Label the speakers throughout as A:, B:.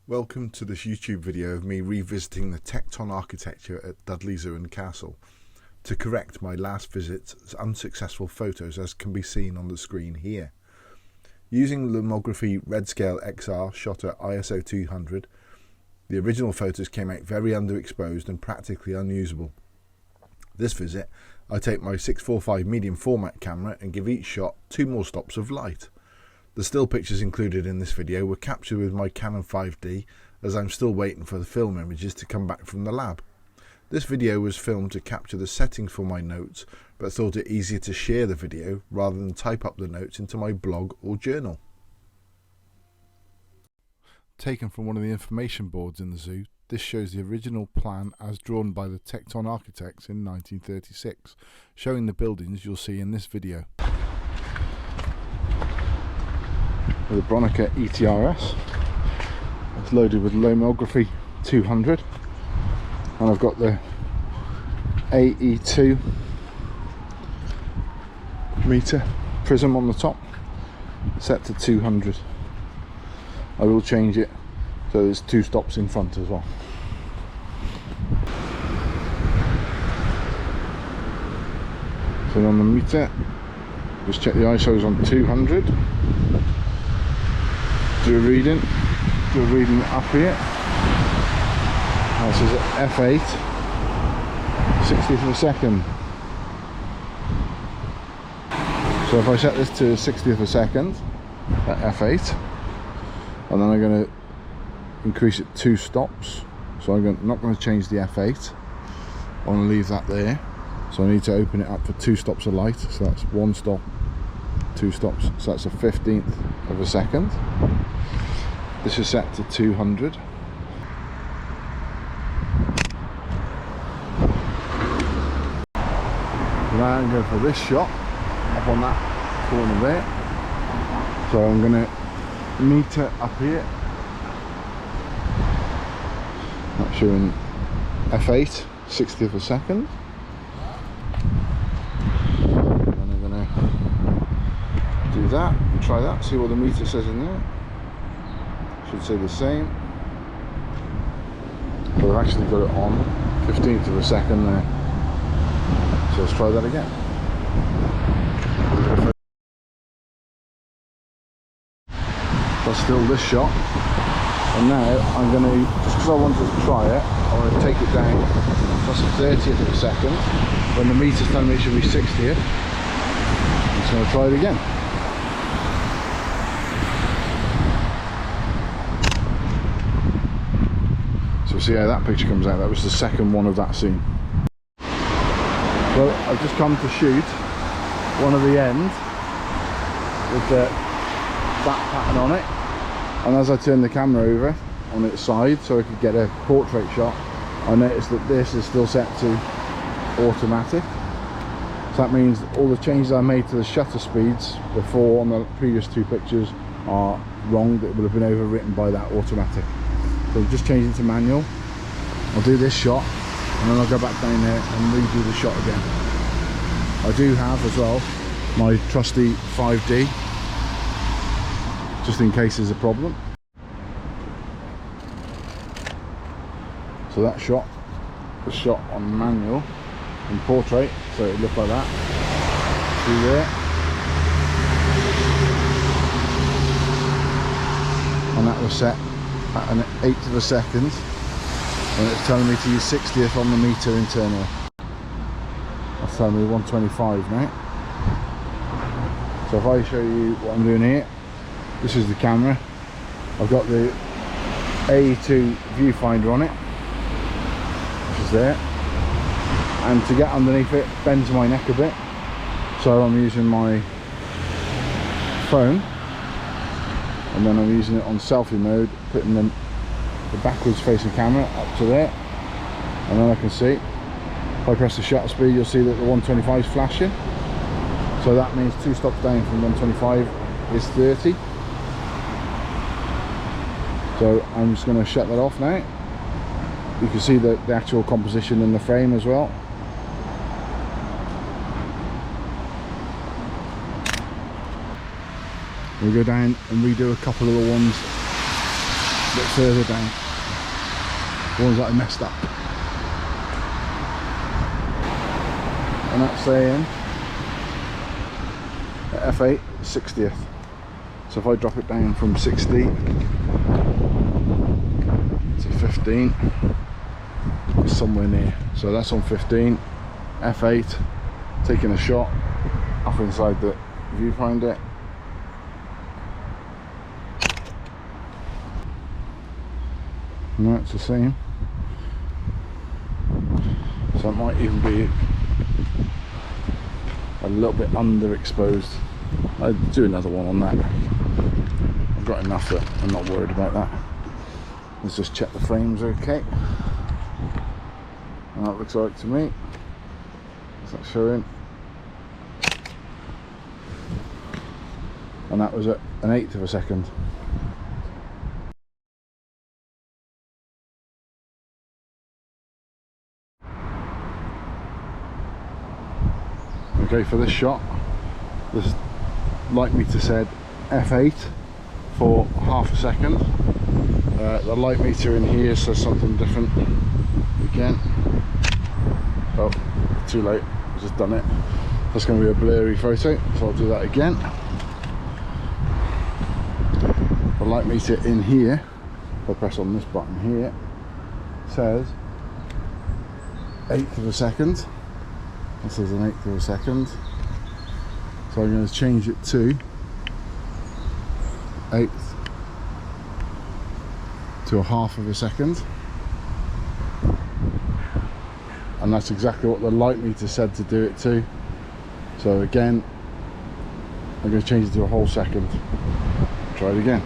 A: Welcome to this YouTube video of me revisiting the Tecton architecture at Dudley Zoo and Castle to correct my last visit's unsuccessful photos, as can be seen on the screen here. Using lomography Redscale XR shot at ISO 200, the original photos came out very underexposed and practically unusable. This visit, I take my 645 medium format camera and give each shot 2 more stops of light. The still pictures included in this video were captured with my Canon 5D, as I'm still waiting for the film images to come back from the lab. This video was filmed to capture the settings for my notes, but thought it easier to share the video rather than type up the notes into my blog or journal. Taken from one of the information boards in the zoo, this shows the original plan as drawn by the Tecton architects in 1936, showing the buildings you'll see in this video. The Bronica ETRS. It's loaded with lomography 200, and I've got the AE2 meter prism on the top, set to 200. I will change it so there's 2 stops in front as well. So on the meter, just check the ISO's on 200. Do a reading up here. This is at f8, 60th of a second. So if I set this to 60th of a second at f8, and then I'm going to increase it 2 stops. So I'm not going to change the f8. I want to leave that there. So I need to open it up for 2 stops of light. So that's 1 stop, 2 stops. So that's a 15th of a second. This is set to 200. Now I'm going for this shot up on that corner there. So I'm going to meter up here. That's showing f8, 60th of a second. And then I'm going to do that, try that, see what the meter says in there. Should say the same, but I've actually got it on 15th of a second there. So let's try that again. That's still this shot, and now I'm going to, just because I wanted to try it, I want to take it down. That's the 30th of a second. When the meter's telling me it should be 60th, I'm just going to try it again. So see how that picture comes out. That was the second one of that scene. Well, I've just come to shoot one of the ends with that pattern on it, and as I turned the camera over on its side so I could get a portrait shot, I noticed that this is still set to automatic. So that means all the changes I made to the shutter speeds before on the previous 2 pictures are wrong. That would have been overwritten by that automatic. So just changing to manual. I'll do this shot and then I'll go back down there and redo the shot again. I do have as well my trusty 5D, just in case there's a problem. So that shot was shot on manual in portrait, so it looked like that. See there? And that was set at an 1/8 of a second, and it's telling me to use 60th on the meter internally. That's telling me 125 now. So if I show you what I'm doing here, this is the camera. I've got the AE2 viewfinder on it, which is there, and to get underneath it bends my neck a bit, so I'm using my phone. And then I'm using it on selfie mode, putting the backwards facing camera up to there, and then I can see, if I press the shutter speed, you'll see that the 125 is flashing. So that means 2 stops down from 125 is 30. So I'm just going to shut that off now. You can see the actual composition in the frame as well. We'll go down and redo a couple of the ones bit further down. The ones that I messed up. And that's saying at F8 60th. So if I drop it down from 60 to 15, it's somewhere near. So that's on 15, F8, taking a shot off inside the viewfinder. No, it's the same. So it might even be a little bit underexposed. I'll do another one on that. I've got enough that I'm not worried about that. Let's just check the frame's okay. And that looks alright to me. Is that showing? And that was at an 1/8 of a second. Okay, for this shot, this light meter said F8 for half a second. The light meter in here says something different again. Oh, too late, I've just done it. That's going to be a blurry photo, so I'll do that again. The light meter in here, if I press on this button here, says 1/8 of a second. This is an 1/8 of a second. So I'm going to change it to 1/8 to 1/2 of a second. And that's exactly what the light meter said to do it to. So again, I'm going to change it to a whole second. Try it again.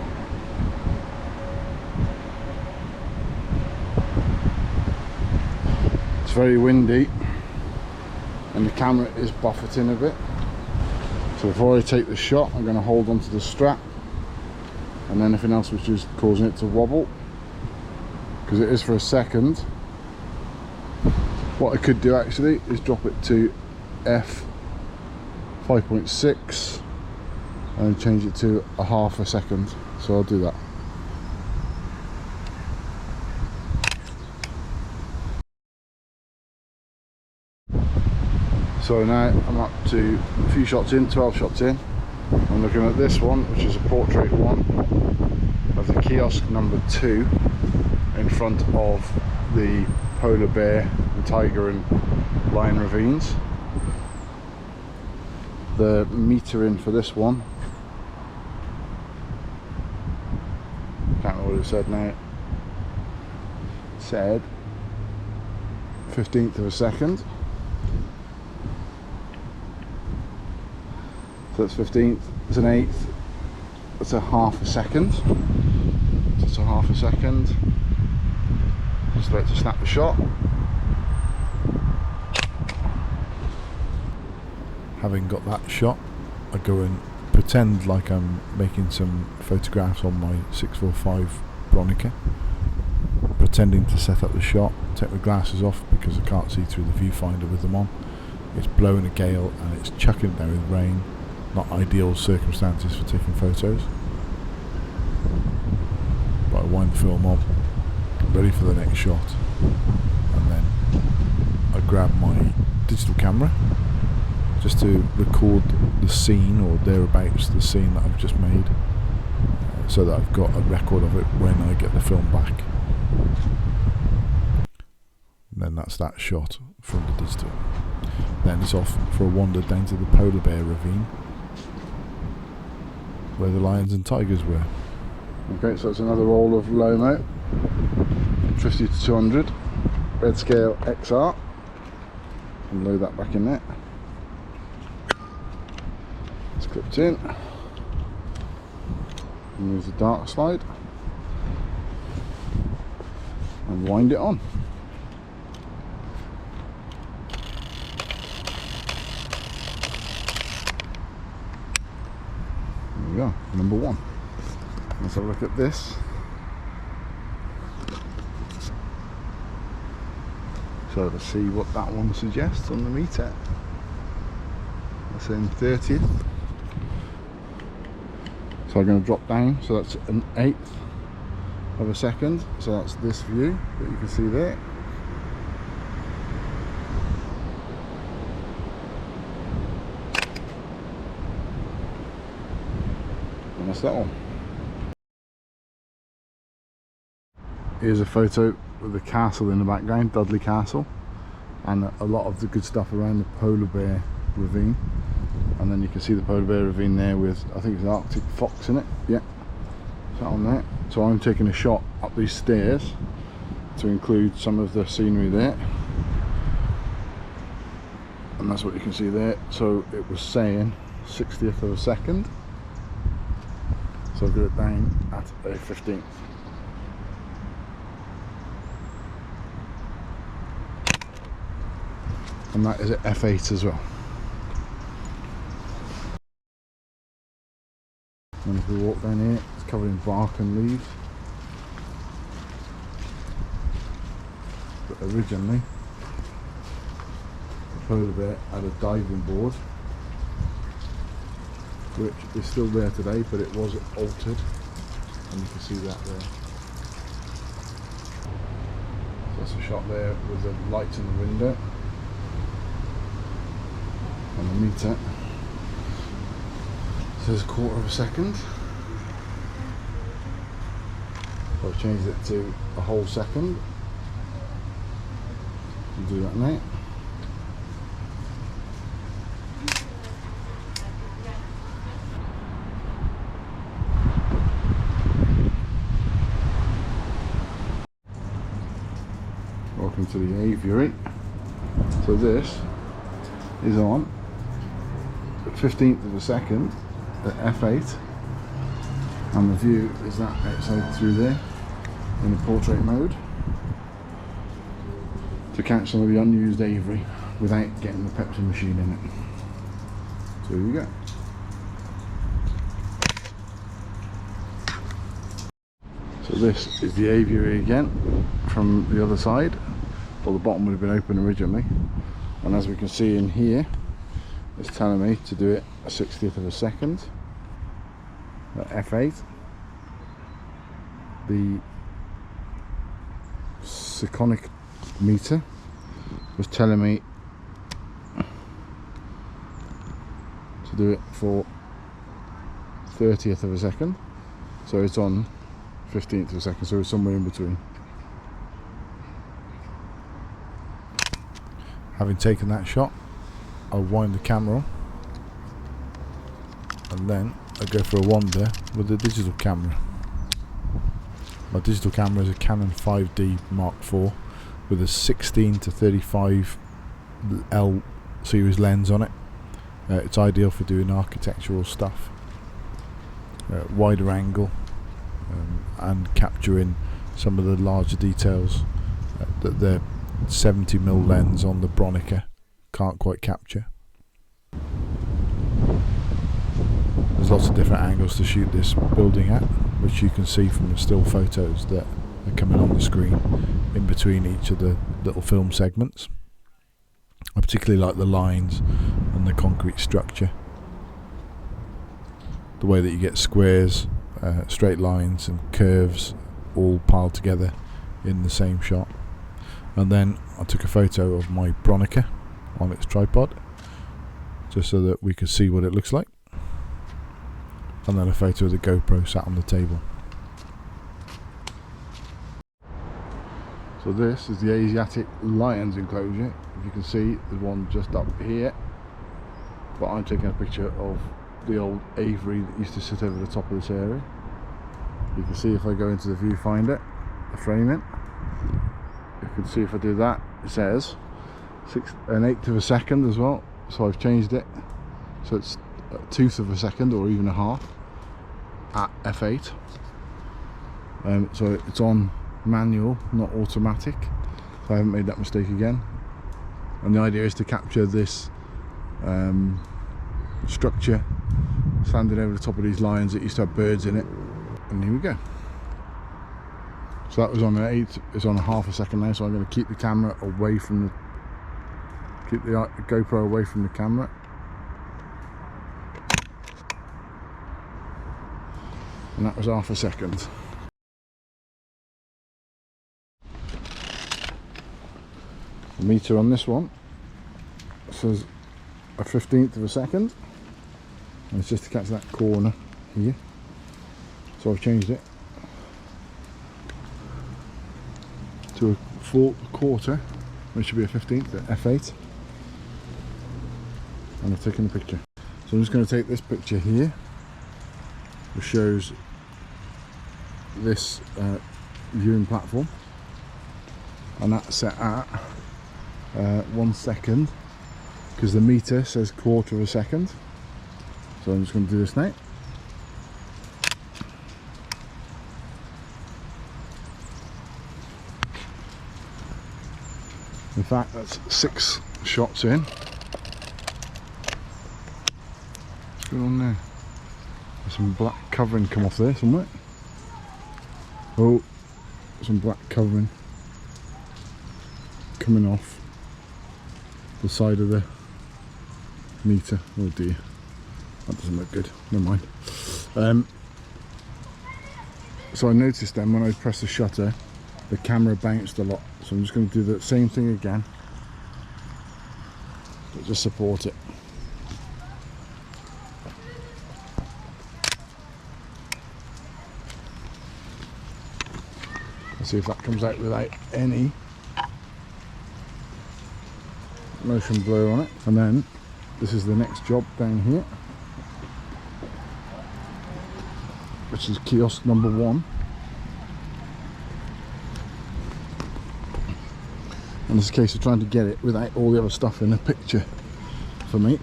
A: It's very windy and the camera is buffeting a bit. So before I take the shot, I'm going to hold onto the strap and anything else which is causing it to wobble, because it is for a second. What I could do actually is drop it to f5.6 and change it to 1/2 a second. So I'll do that. So now I'm up to a few shots in, 12 shots in. I'm looking at this one, which is a portrait one of the kiosk number 2 in front of the polar bear and tiger and lion ravines. The meter in for this one, can't remember what it said now, it said 15th of a second. So that's 15th, it's an 1/8, that's a 1/2 a second. So it's a 1/2 a second. Just about to snap the shot. Having got that shot, I go and pretend like I'm making some photographs on my 645 Bronica, pretending to set up the shot, take my glasses off because I can't see through the viewfinder with them on. It's blowing a gale and it's chucking it down with rain. Not ideal circumstances for taking photos, but I wind the film on, ready for the next shot, and then I grab my digital camera just to record the scene or thereabouts, the scene that I've just made, so that I've got a record of it when I get the film back. And then that's that shot from the digital. Then it's off for a wander down to the polar bear ravine where the lions and tigers were. Okay, so it's another roll of Lomo 50 to 200 Redscale XR, and load that back in there. It's clipped in. Remove the dark slide and wind it on. There we go, number 1. Let's have a look at this. So let's see what that one suggests on the meter. That's in 30th. So I'm going to drop down, so that's an 1/8. of a second. So that's this view that you can see there. And that's that one. Here's a photo with the castle in the background, Dudley Castle, and a lot of the good stuff around the polar bear ravine. And then you can see the polar bear ravine there with, I think it's an Arctic fox in it. Yeah, is that on there? So I'm taking a shot up these stairs to include some of the scenery there, and that's what you can see there. So it was saying 60th of a second, so I've got it down at a 15th. And that is at f8 as well. And if we walk down here, it's covered in bark and leaves. But originally, the polar bear had a diving board, which is still there today, but it was altered, and you can see that there. So that's a shot there with the lights in the window. And the meter says 1/4 of a second. So I've changed it to a whole second. We'll do that now. Welcome to the aviary. So this is on 15th of a second at f8, and the view is that outside through there in the portrait mode to catch some of the unused aviary without getting the Pepsi machine in it. So here we go. So this is the aviary again from the other side. Well, the bottom would have been open originally, and as we can see in here, it's telling me to do it a 60th of a second at f8. The Seconic meter was telling me to do it for 30th of a second, so it's on 15th of a second, so it's somewhere in between. Having taken that shot, I'll wind the camera on, and then I go for a wander with the digital camera. My digital camera is a Canon 5D Mark IV with a 16 to 35 L series lens on it. It's ideal for doing architectural stuff, wider angle, and capturing some of the larger details that the 70mm lens on the Bronica can't quite capture. There's lots of different angles to shoot this building at, which you can see from the still photos that are coming on the screen in between each of the little film segments. I particularly like the lines and the concrete structure, the way that you get squares, straight lines and curves all piled together in the same shot. And then I took a photo of my Bronica on its tripod, just so that we could see what it looks like, and then a photo of the GoPro sat on the table. So this is the Asiatic lions enclosure. If you can see, there's one just up here, but I'm taking a picture of the old aviary that used to sit over the top of this area. You can see if I go into the viewfinder, the framing, you can see if I do that, it says 1/8 of a second as well, so I've changed it so it's 1/2 of a second or even a half at f8. So it's on manual, not automatic, so I haven't made that mistake again. And the idea is to capture this structure standing over the top of these lions that used to have birds in it. And here we go. So that was on an 8, it's on a half a second now, so I'm going to keep the camera away from the GoPro away from the camera. And that was half a second. The meter on this one says a 15th of a second, and it's just to catch that corner here, so I've changed it to a quarter, which should be a 15th at f8, and I've taken the picture. So I'm just going to take this picture here, which shows this viewing platform, and that's set at 1 second, because the meter says quarter of a second. So I'm just going to do this now. In fact, that's 6 shots in. What's going on there? There's some black covering come off there somewhere. Oh, some black covering coming off the side of the meter. Oh dear, that doesn't look good. Never mind. So I noticed then when I pressed the shutter, the camera bounced a lot. So I'm just going to do the same thing again, but just support it. Let's see if that comes out without any motion blur on it. And then this is the next job down here, which is kiosk number 1. And it's a case of trying to get it without all the other stuff in the picture for me.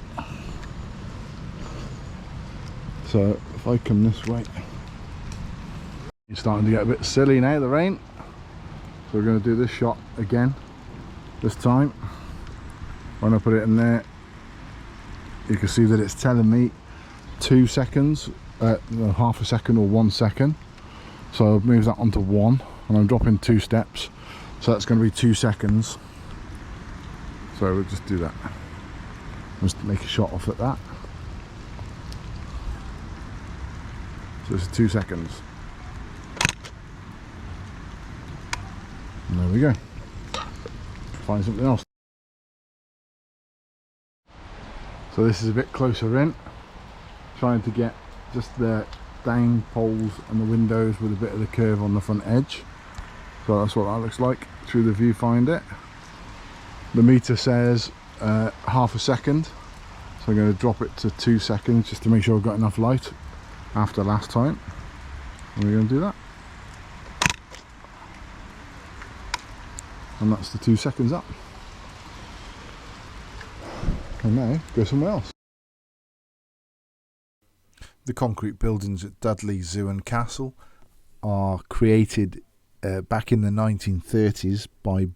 A: So if I come this way, it's starting to get a bit silly now, the rain. So we're going to do this shot again this time. When I put it in there, you can see that it's telling me 2 seconds, half a second or 1 second. So I've moved that onto 1, and I'm dropping 2 steps. So that's going to be 2 seconds. So we'll just do that. Just make a shot off at that. So it's 2 seconds. And there we go. Find something else. So this is a bit closer in. Trying to get just the down poles and the windows with a bit of the curve on the front edge. So that's what that looks like through the viewfinder. The meter says half a second, so I'm going to drop it to 2 seconds just to make sure I've got enough light after last time. And we're going to do that. And that's the 2 seconds up. And now go somewhere else. The concrete buildings at Dudley Zoo and Castle are created back in the 1930s by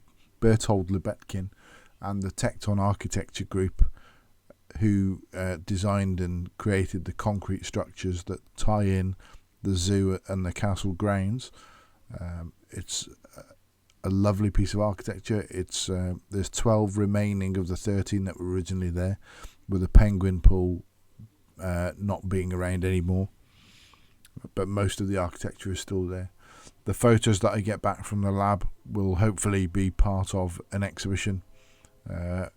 A: Berthold Lebetkin and the Tecton architecture group, who designed and created the concrete structures that tie in the zoo and the castle grounds. It's a lovely piece of architecture. It's there's 12 remaining of the 13 that were originally there, with the penguin pool not being around anymore, but most of the architecture is still there. The photos that I get back from the lab will hopefully be part of an exhibition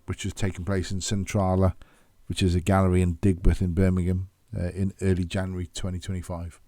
A: which is taking place in Centrala, which is a gallery in Digbeth in Birmingham, in early January 2025.